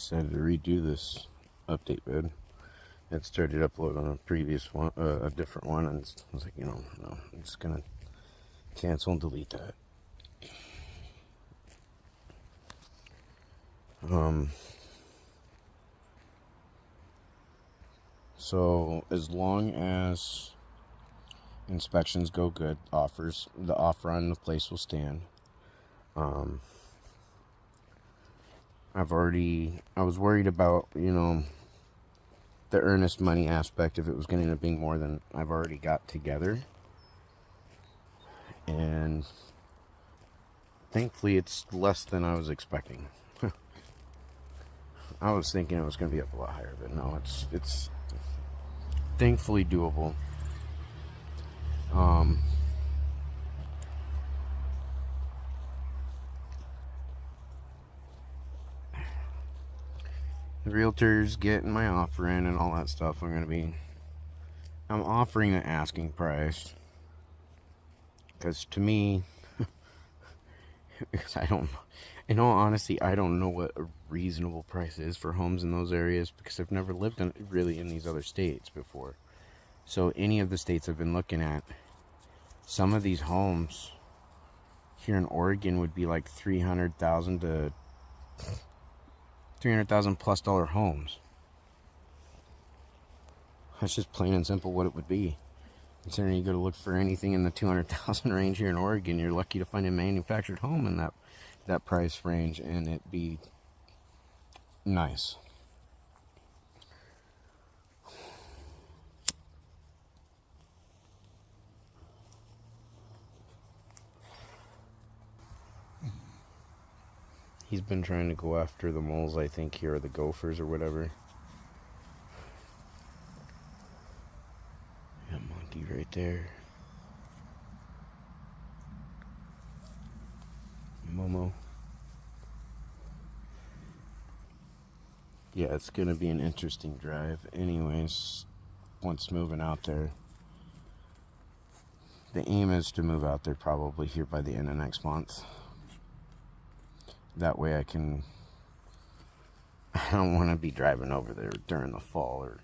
decided to redo this update vid. It started uploading on a previous one, a different one, and I was like, no, I'm just gonna cancel and delete that. So as long as inspections go good, the offer on the place will stand. I was worried about, the earnest money aspect, if it was going to end up being more than I've already got together. And thankfully it's less than I was expecting. I was thinking it was going to be up a lot higher, but no, it's thankfully doable. The realtors getting my offer in and all that stuff. I'm offering an asking price, because to me, because in all honesty, I don't know what a reasonable price is for homes in those areas, because I've never lived really in these other states before. So any of the states I've been looking at, some of these homes here in Oregon would be like $300,000 to $300,000 plus homes. That's just plain and simple what it would be. Considering you go to look for anything in the 200,000 range here in Oregon, you're lucky to find a manufactured home in that price range, and it be nice. He's been trying to go after the moles, I think, here, or the gophers or whatever. That monkey right there. Momo. Yeah, it's gonna be an interesting drive. Anyways, once moving out there, the aim is to move out there probably here by the end of next month. That way I don't want to be driving over there during the fall or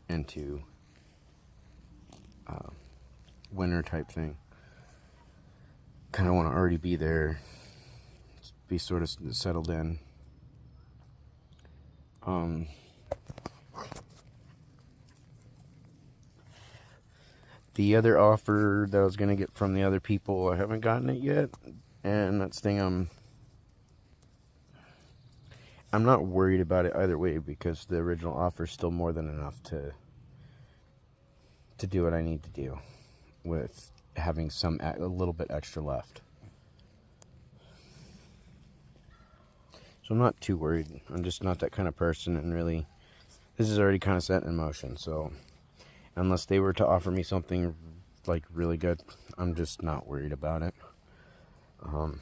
into winter type thing. Kind of want to already be there, be sort of settled in. The other offer that I was going to get from the other people, I haven't gotten it yet, and that's the thing. I'm not worried about it either way, because the original offer is still more than enough to do what I need to do, with having a little bit extra left. So I'm not too worried. I'm just not that kind of person, and really, this is already kind of set in motion. So unless they were to offer me something like really good, I'm just not worried about it. I'm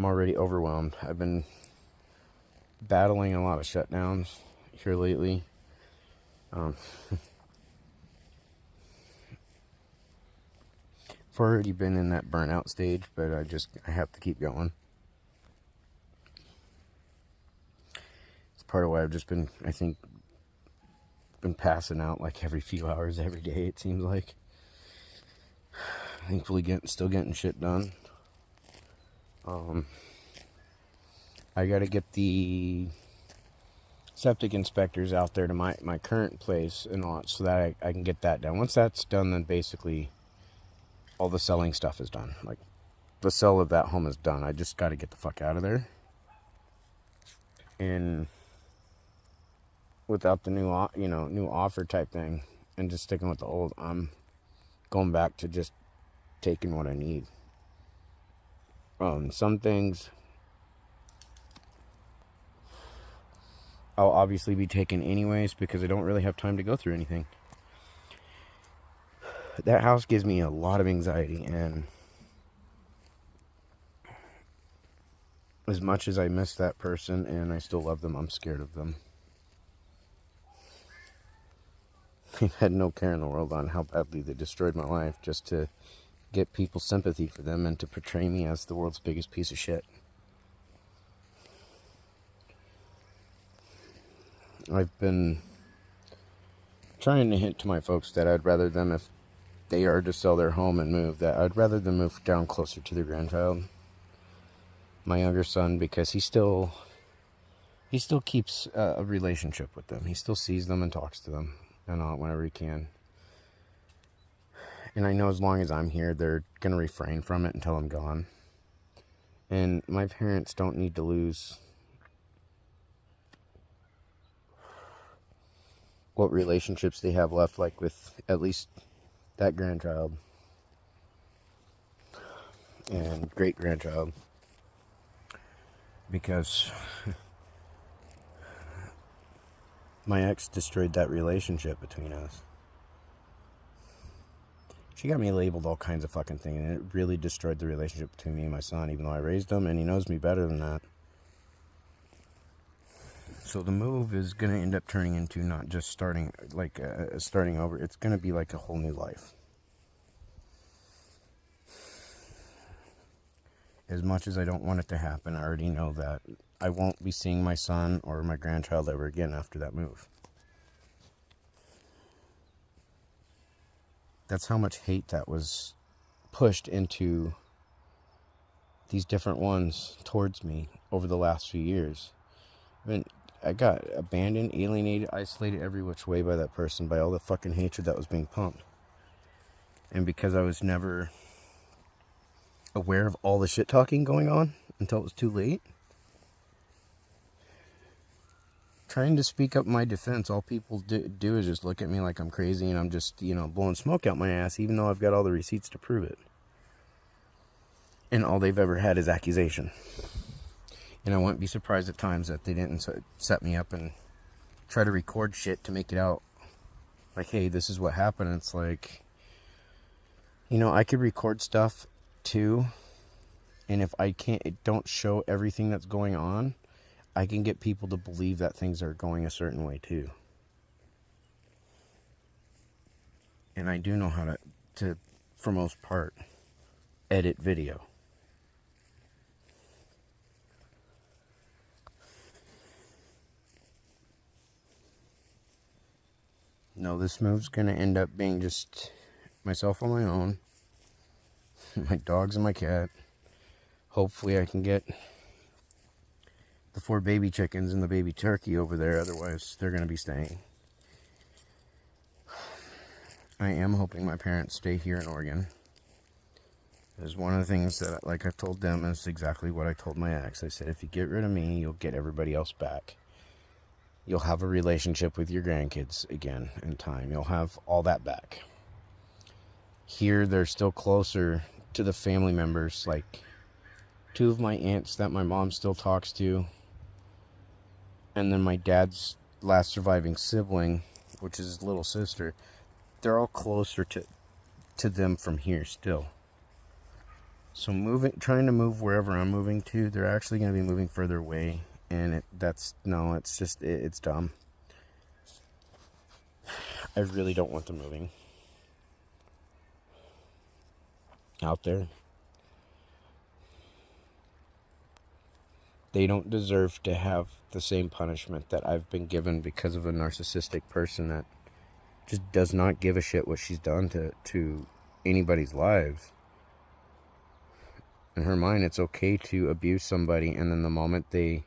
already overwhelmed. I've been battling a lot of shutdowns here lately. I've already been in that burnout stage, but I have to keep going. It's part of why I've just been, I think, passing out like every few hours every day, it seems like. Thankfully still getting shit done. I gotta get the septic inspectors out there to my current place and all, so that I can get that done. Once that's done, then basically all the selling stuff is done. Like, the sale of that home is done. I just gotta get the fuck out of there. And without the new offer type thing, and just sticking with the old, I'm going back to just taking what I need. Some things I'll obviously be taking anyways, because I don't really have time to go through anything. That house gives me a lot of anxiety, and as much as I miss that person and I still love them, I'm scared of them. I've had no care in the world on how badly they destroyed my life just to get people's sympathy for them and to portray me as the world's biggest piece of shit. I've been trying to hint to my folks that I'd rather them, if they are to sell their home and move, that I'd rather them move down closer to their grandchild, my younger son, because he still keeps a relationship with them. He still sees them and talks to them and all whenever he can. And I know as long as I'm here, they're going to refrain from it until I'm gone. And my parents don't need to lose what relationships they have left, like with at least that grandchild and great-grandchild. Because my ex destroyed that relationship between us. She got me labeled all kinds of fucking things, and it really destroyed the relationship between me and my son, even though I raised him, and he knows me better than that. So the move is going to end up turning into not just starting over. It's going to be like a whole new life. As much as I don't want it to happen, I already know that I won't be seeing my son or my grandchild ever again after that move. That's how much hate that was pushed into these different ones towards me over the last few years. I got abandoned, alienated, isolated every which way by that person, by all the fucking hatred that was being pumped. And because I was never aware of all the shit talking going on until it was too late, trying to speak up my defense, all people do is just look at me like I'm crazy and I'm just, blowing smoke out my ass, even though I've got all the receipts to prove it. And all they've ever had is accusation. And I wouldn't be surprised at times that they didn't set me up and try to record shit to make it out like, hey, this is what happened. And it's like, I could record stuff too, and if I don't show everything that's going on, I can get people to believe that things are going a certain way too. And I do know how to for most part, edit video. No, this move's gonna end up being just myself on my own, my dogs and my cat. Hopefully I can get the 4 baby chickens and the baby turkey over there, otherwise they're gonna be staying. I am hoping my parents stay here in Oregon. Because one of the things that, like I've told them, is exactly what I told my ex. I said, if you get rid of me, you'll get everybody else back. You'll have a relationship with your grandkids again in time. You'll have all that back. Here, they're still closer to the family members. Like 2 of my aunts that my mom still talks to. And then my dad's last surviving sibling, which is his little sister. They're all closer to them from here still. So trying to move wherever I'm moving to, they're actually going to be moving further away. And it's dumb. I really don't want them moving out there. They don't deserve to have the same punishment that I've been given because of a narcissistic person that just does not give a shit what she's done to anybody's lives. In her mind, it's okay to abuse somebody, and then the moment they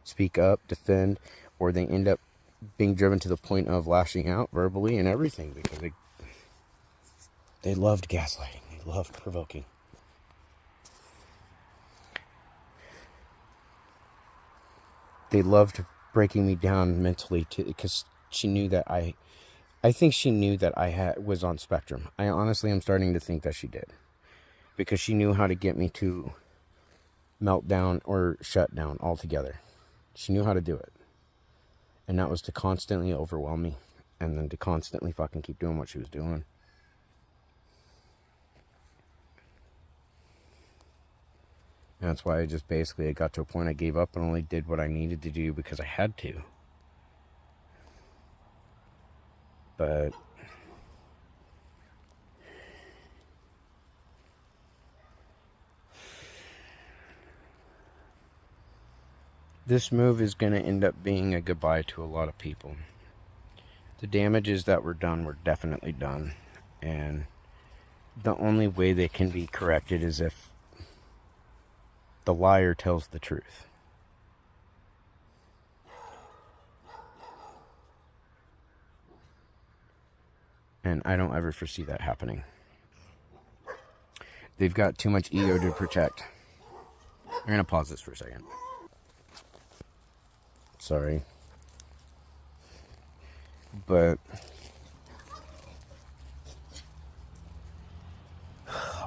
speak up, defend, or they end up being driven to the point of lashing out verbally and everything, because they loved gaslighting, they loved provoking. They loved breaking me down mentally because she knew that I think she knew that I was on spectrum. I honestly am starting to think that she did, because she knew how to get me to melt down or shut down altogether. She knew how to do it. And that was to constantly overwhelm me, and then to constantly fucking keep doing what she was doing. And that's why I got to a point I gave up and only did what I needed to do because I had to. But This move is going to end up being a goodbye to a lot of people. The damages that were done were definitely done. And the only way they can be corrected is if the liar tells the truth. And I don't ever foresee that happening. They've got too much ego to protect. I'm going to pause this for a second. Sorry. But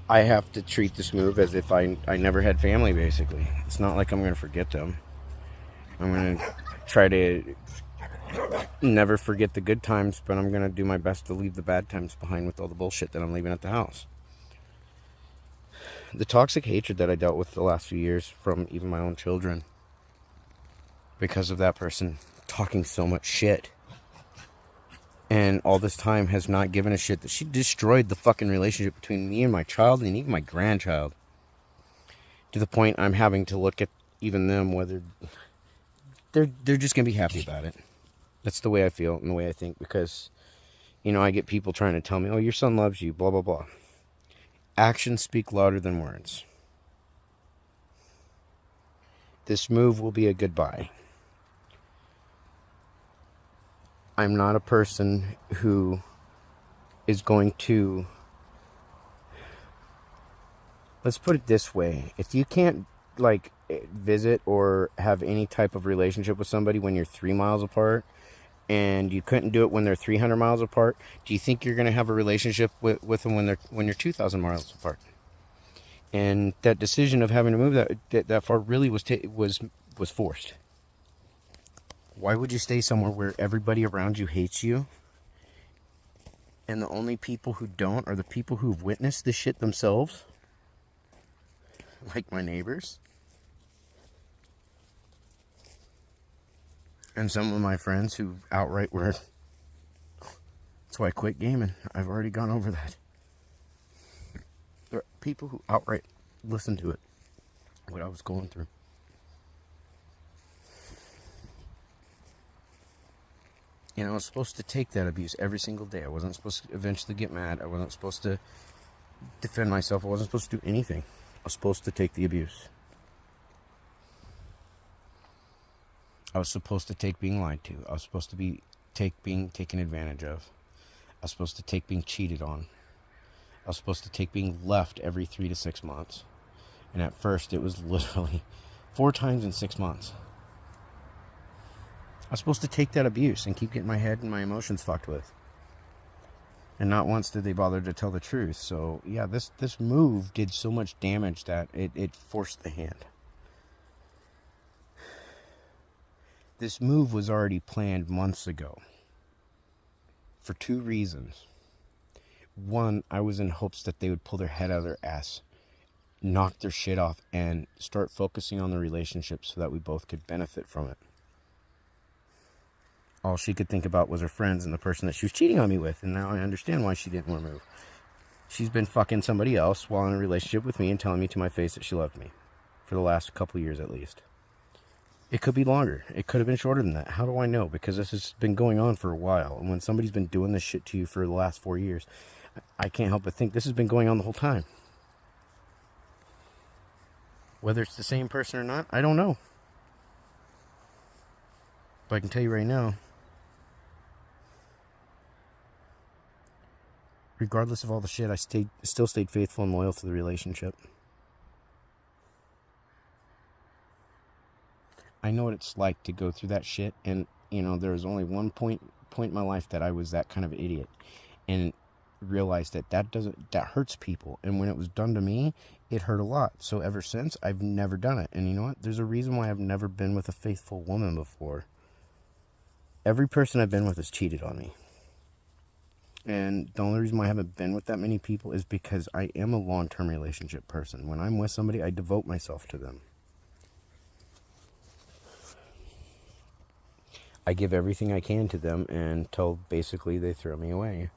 I have to treat this move as if I never had family, basically. It's not like I'm going to forget them. I'm going to try to never forget the good times, but I'm going to do my best to leave the bad times behind with all the bullshit that I'm leaving at the house. The toxic hatred that I dealt with the last few years from even my own children, because of that person talking so much shit, and all this time has not given a shit that she destroyed the fucking relationship between me and my child and even my grandchild, to the point I'm having to look at even them, whether they're just gonna be happy about it. That's the way I feel and the way I think, because, you know, I get people trying to tell me, oh, your son loves you, blah, blah, blah. Actions speak louder than words. This move will be a goodbye. I'm not a person who is going to... Let's put it this way. If you can't, like, visit or have any type of relationship with somebody when you're 3 miles apart, and you couldn't do it when they're 300 miles apart, do you think you're going to have a relationship with them when you're 2,000 miles apart? And that decision of having to move that far really was forced. Why would you stay somewhere where everybody around you hates you, and the only people who don't are the people who've witnessed this shit themselves? Like my neighbors. And some of my friends who outright were... That's why I quit gaming. I've already gone over that. There are people who outright listened to it. What I was going through. And I was supposed to take that abuse every single day. I wasn't supposed to eventually get mad. I wasn't supposed to defend myself. I wasn't supposed to do anything. I was supposed to take the abuse. I was supposed to take being lied to. I was supposed to take being taken advantage of. I was supposed to take being cheated on. I was supposed to take being left every 3 to 6 months. And at first it was literally 4 times in 6 months. I was supposed to take that abuse and keep getting my head and my emotions fucked with. And not once did they bother to tell the truth. So yeah, this move did so much damage that it forced the hand. This move was already planned months ago. For 2 reasons. One, I was in hopes that they would pull their head out of their ass, knock their shit off, and start focusing on the relationship so that we both could benefit from it. All she could think about was her friends and the person that she was cheating on me with, and now I understand why she didn't want to move. She's been fucking somebody else while in a relationship with me and telling me to my face that she loved me. For the last couple years at least. It could be longer. It could have been shorter than that. How do I know? Because this has been going on for a while. And when somebody's been doing this shit to you for the last 4 years, I can't help but think this has been going on the whole time. Whether it's the same person or not, I don't know. But I can tell you right now, regardless of all the shit, I still stayed faithful and loyal to the relationship. I know what it's like to go through that shit, and, you know, there was only one point in my life that I was that kind of idiot, and realized that hurts people, and when it was done to me, it hurt a lot. So ever since, I've never done it, and you know what? There's a reason why I've never been with a faithful woman before. Every person I've been with has cheated on me, and the only reason why I haven't been with that many people is because I am a long-term relationship person. When I'm with somebody, I devote myself to them. I give everything I can to them until basically they throw me away.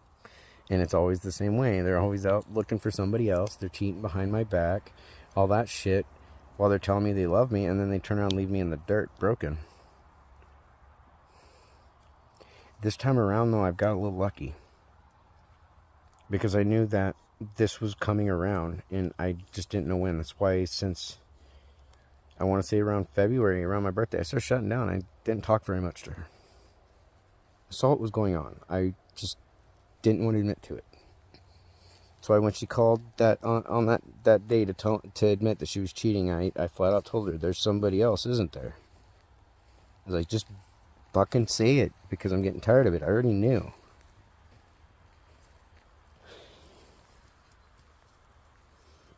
And it's always the same way. They're always out looking for somebody else. They're cheating behind my back. All that shit. while they're telling me they love me, and then they turn around and leave me in the dirt, broken. This time around, though, I've got a little lucky. Because I knew that this was coming around, and I just didn't know when. That's why since, I want to say around February, around my birthday, I started shutting down. I didn't talk very much to her. I saw what was going on. I just didn't want to admit to it. That's why when she called that on that day to admit that she was cheating, I flat out told her, there's somebody else, isn't there? I was like, just fucking say it, because I'm getting tired of it. I already knew.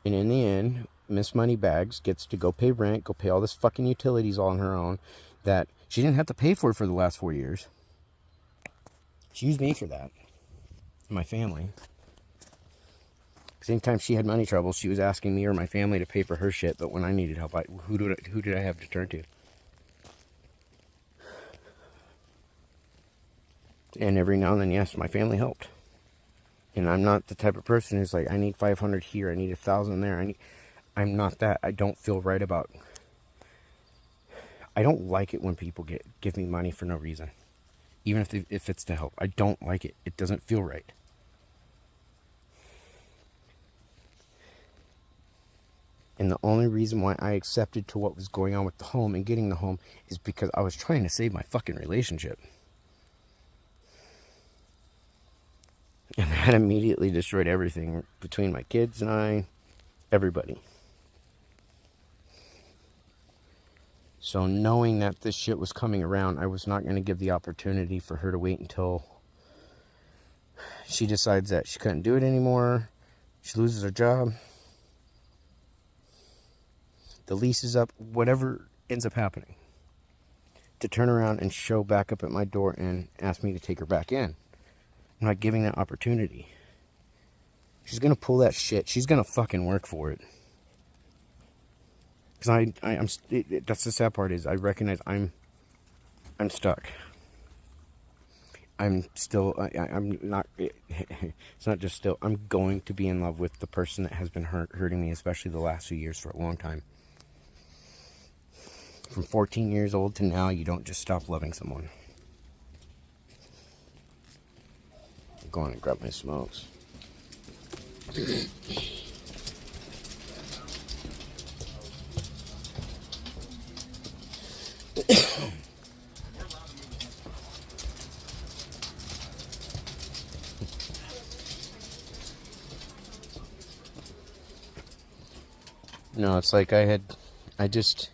And in the end, Miss Moneybags gets to go pay rent, go pay all this fucking utilities all on her own that she didn't have to pay for the last 4 years. She used me for that. My family. Same time she had money troubles, she was asking me or my family to pay for her shit, but when I needed help, who did I have to turn to? And every now and then, yes, my family helped. And I'm not the type of person who's like, I need 500 here, I need 1,000 there. I'm not that. I don't feel right about. I don't like it when people give me money for no reason, even if it's to help. I don't like it. It doesn't feel right. And the only reason why I accepted to what was going on with the home and getting the home is because I was trying to save my fucking relationship. And that immediately destroyed everything between my kids and I, everybody. So knowing that this shit was coming around, I was not going to give the opportunity for her to wait until she decides that she couldn't do it anymore. She loses her job. The lease is up, whatever ends up happening, to turn around and show back up at my door and ask me to take her back in. I'm not giving that opportunity. She's going to pull that shit. She's going to fucking work for it. Because that's the sad part is I recognize I'm stuck. I'm still, I'm not, it's not just still, I'm going to be in love with the person that has been hurting me, especially the last few years, for a long time. From 14 years old to now, you don't just stop loving someone. I'm going to grab my smokes. No, it's like I just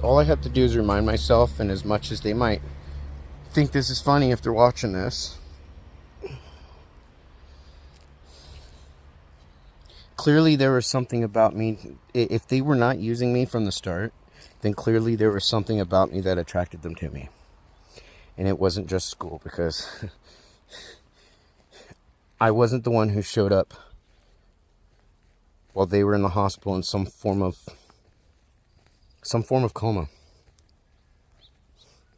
all I have to do is remind myself, and as much as they might think this is funny if they're watching this, clearly there was something about me. If they were not using me from the start, then clearly there was something about me that attracted them to me. And it wasn't just school, because I wasn't the one who showed up while they were in the hospital in some form of coma.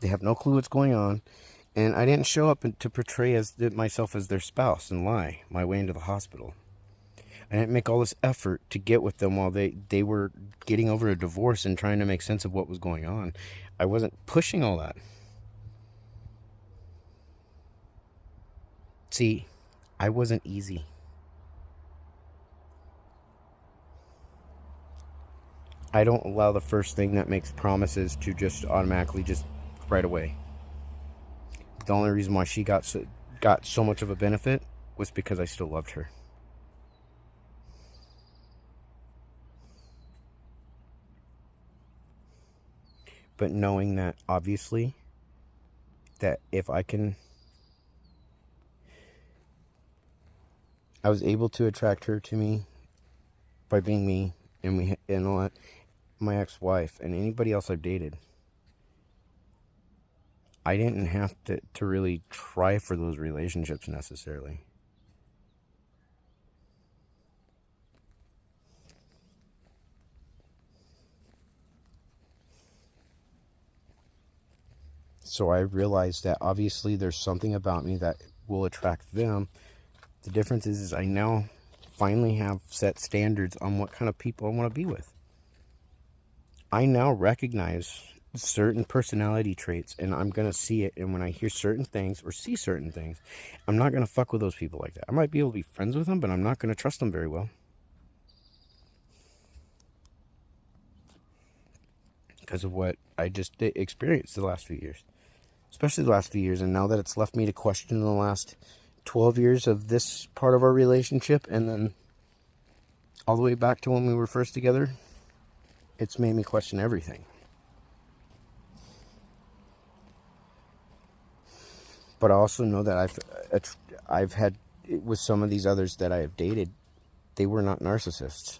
They have no clue what's going on, and I didn't show up to portray myself as their spouse and lie my way into the hospital. I didn't make all this effort to get with them while they were getting over a divorce and trying to make sense of what was going on. I wasn't pushing all that. See, I wasn't easy. I don't allow the first thing that makes promises to just automatically just right away. The only reason why she got so much of a benefit was because I still loved her. But knowing that, obviously, that if I was able to attract her to me by being me, and all that, my ex-wife and anybody else I've dated, I didn't have to really try for those relationships necessarily. So I realized that obviously there's something about me that will attract them, The difference is I now finally have set standards on what kind of people I want to be with. I now recognize certain personality traits, and I'm going to see it. And when I hear certain things or see certain things, I'm not going to fuck with those people like that. I might be able to be friends with them, but I'm not going to trust them very well. Because of what I just experienced the last few years. Especially the last few years. And now that it's left me to question the last 12 years of this part of our relationship, and then all the way back to when we were first together, it's made me question everything. But I also know that I've had, with some of these others that I have dated, they were not narcissists.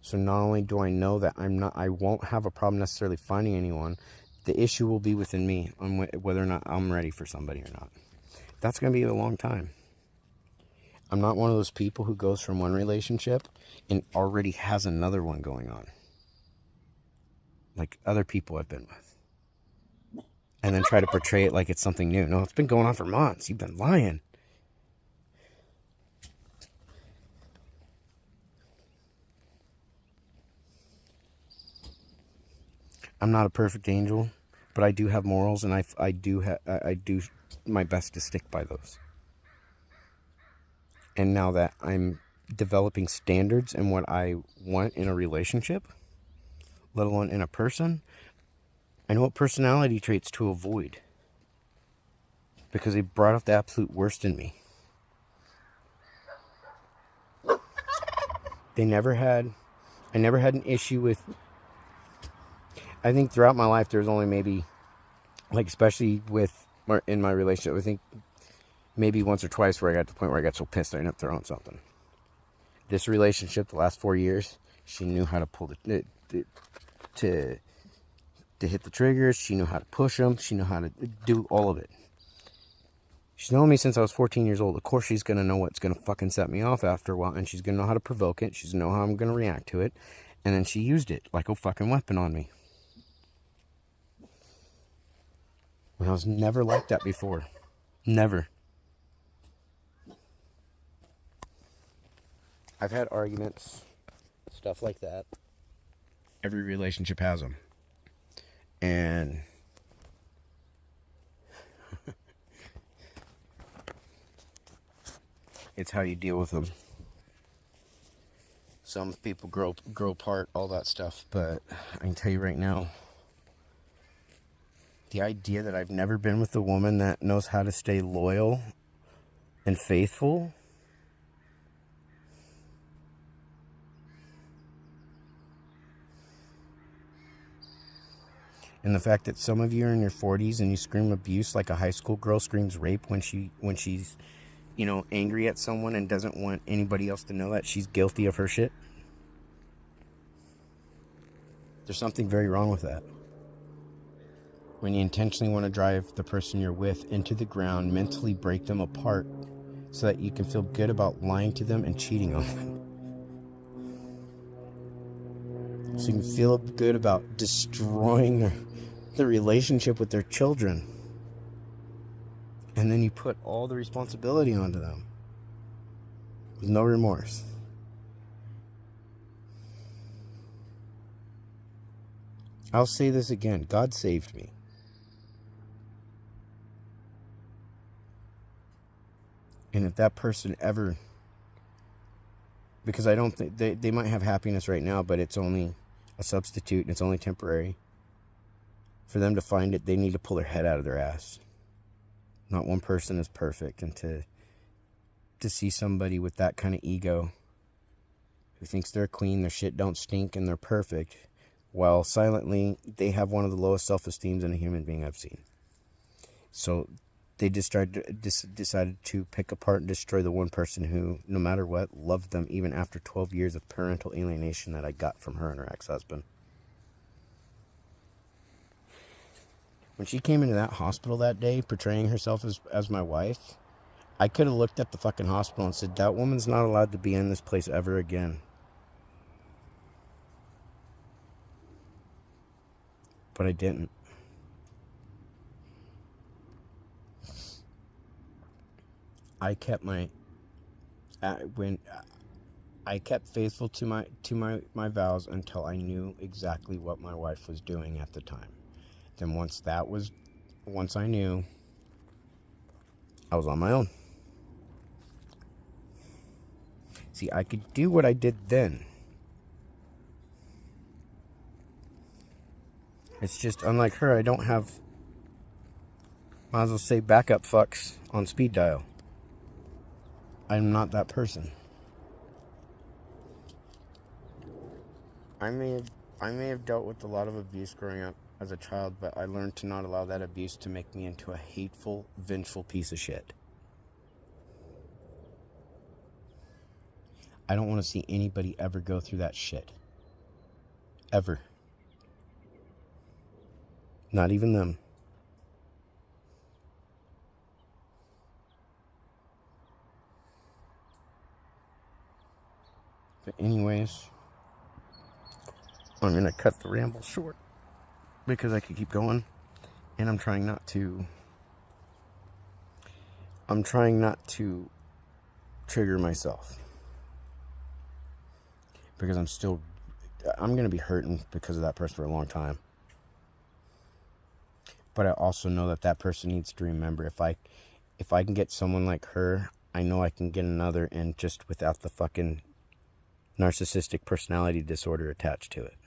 So not only do I know that I won't have a problem necessarily finding anyone, the issue will be within me on whether or not I'm ready for somebody or not. That's going to be a long time. I'm not one of those people who goes from one relationship and already has another one going on. Like other people I've been with. And then try to portray it like it's something new. No, it's been going on for months. You've been lying. I'm not a perfect angel, but I do have morals, and I do my best to stick by those. And now that I'm developing standards in what I want in a relationship, let alone in a person, I know what personality traits to avoid, because they brought out the absolute worst in me. I never had an issue with, I think throughout my life there's only maybe, like especially in my relationship, I think maybe once or twice where I got to the point where I got so pissed I ended up throwing something. This relationship, the last 4 years, she knew how to pull to hit the triggers. She knew how to push them. She knew how to do all of it. She's known me since I was 14 years old. Of course, she's going to know what's going to fucking set me off after a while, and she's going to know how to provoke it. She's going to know how I'm going to react to it. And then she used it like a fucking weapon on me. When I was never like that before. Never. I've had arguments, stuff like that. Every relationship has them. And it's how you deal with them. Some people grow apart, all that stuff. But I can tell you right now, the idea that I've never been with a woman that knows how to stay loyal and faithful, and the fact that some of you are in your 40s and you scream abuse like a high school girl screams rape when she's, angry at someone and doesn't want anybody else to know that she's guilty of her shit. There's something very wrong with that. When you intentionally want to drive the person you're with into the ground, mentally break them apart so that you can feel good about lying to them and cheating on them. So you can feel good about destroying the relationship with their children. And then you put all the responsibility onto them with no remorse. I'll say this again. God saved me. And if that person ever, because I don't think they might have happiness right now, but it's only a substitute and it's only temporary. For them to find it, they need to pull their head out of their ass. Not one person is perfect, and to see somebody with that kind of ego who thinks they're a queen, their shit don't stink, and they're perfect, while silently they have one of the lowest self-esteems in a human being I've seen. So they decided to pick apart and destroy the one person who, no matter what, loved them even after 12 years of parental alienation that I got from her and her ex-husband. When she came into that hospital that day, portraying herself as my wife, I could have looked at the fucking hospital and said, that woman's not allowed to be in this place ever again. But I didn't. I kept my when I kept faithful to my vows until I knew exactly what my wife was doing at the time. Then once I knew, I was on my own. See, I could do what I did then. It's just unlike her, I don't have, might as well say, backup fucks on speed dial. I'm not that person. I may have dealt with a lot of abuse growing up as a child, but I learned to not allow that abuse to make me into a hateful, vengeful piece of shit. I don't want to see anybody ever go through that shit. Ever. Not even them. But anyways, I'm going to cut the ramble short because I could keep going. And I'm trying not to trigger myself. Because I'm going to be hurting because of that person for a long time. But I also know that person needs to remember, if I can get someone like her, I know I can get another, and just without the fucking narcissistic personality disorder attached to it.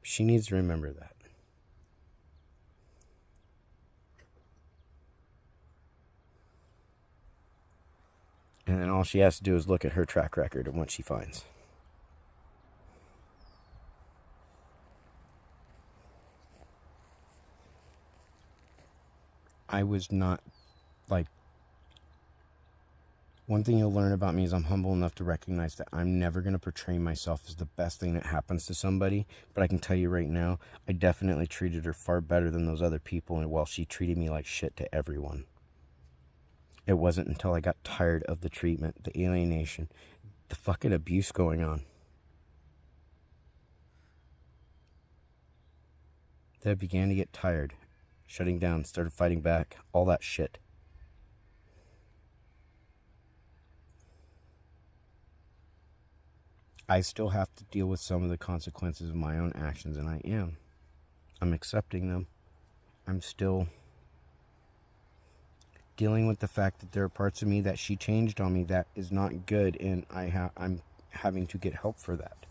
She needs to remember that. And then all she has to do is look at her track record and what she finds. I was not, like, one thing you'll learn about me is I'm humble enough to recognize that I'm never going to portray myself as the best thing that happens to somebody. But I can tell you right now, I definitely treated her far better than those other people, and while she treated me like shit to everyone. It wasn't until I got tired of the treatment, the alienation, the fucking abuse going on, that I began to get tired, shutting down, started fighting back, all that shit. I still have to deal with some of the consequences of my own actions, and I am. I'm accepting them. I'm still dealing with the fact that there are parts of me that she changed on me that is not good, and I'm having to get help for that.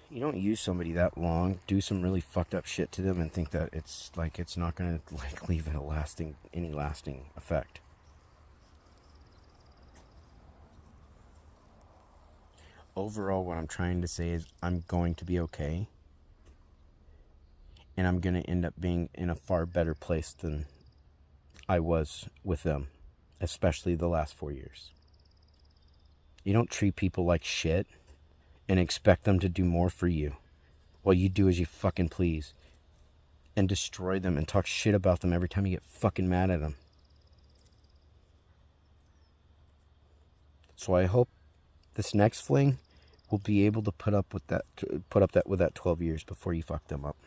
You don't use somebody that long, do some really fucked up shit to them, and think that it's not gonna leave any lasting effect. Overall, what I'm trying to say is I'm going to be okay. And I'm going to end up being in a far better place than I was with them. Especially the last 4 years. You don't treat people like shit and expect them to do more for you. What you do is you fucking please. And destroy them and talk shit about them every time you get fucking mad at them. So I hope this next fling will be able to put up with that 12 years before you fuck them up.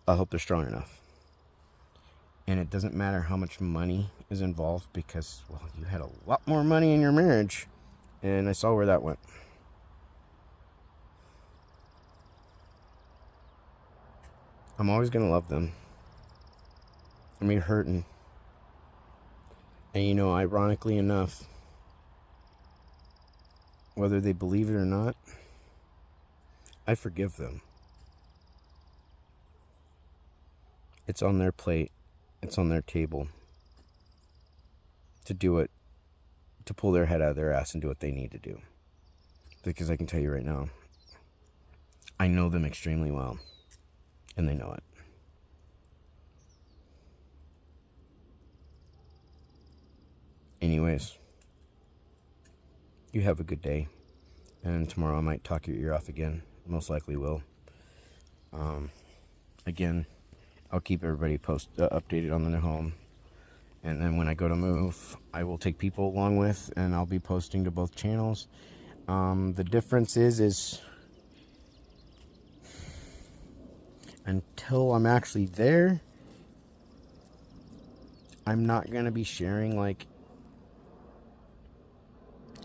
I hope they're strong enough. And it doesn't matter how much money is involved, because, well, you had a lot more money in your marriage, and I saw where that went. I'm always going to love them. I mean, hurting. And ironically enough, whether they believe it or not, I forgive them. It's on their plate. It's on their table to do it, to pull their head out of their ass and do what they need to do. Because I can tell you right now, I know them extremely well, and they know it. Anyways, you have a good day, and tomorrow I might talk your ear off again. Most likely will. Again, I'll keep everybody updated on the new home. And then when I go to move, I will take people along with, and I'll be posting to both channels. The difference is until I'm actually there, I'm not going to be sharing, like,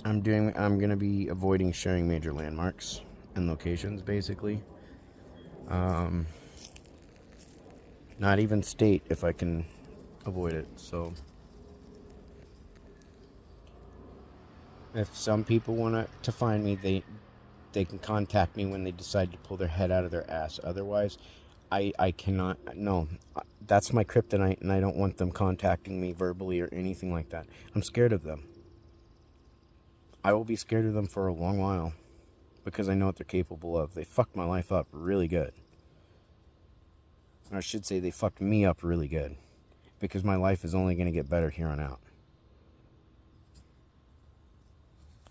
I'm going to be avoiding sharing major landmarks and locations, basically. Not even state if I can avoid it. So if some people want to find me, they can contact me when they decide to pull their head out of their ass. Otherwise, I cannot. No, that's my kryptonite, and I don't want them contacting me verbally or anything like that. I'm scared of them. I will be scared of them for a long while because I know what they're capable of. They fucked my life up really good. Or I should say they fucked me up really good because my life is only going to get better here on out.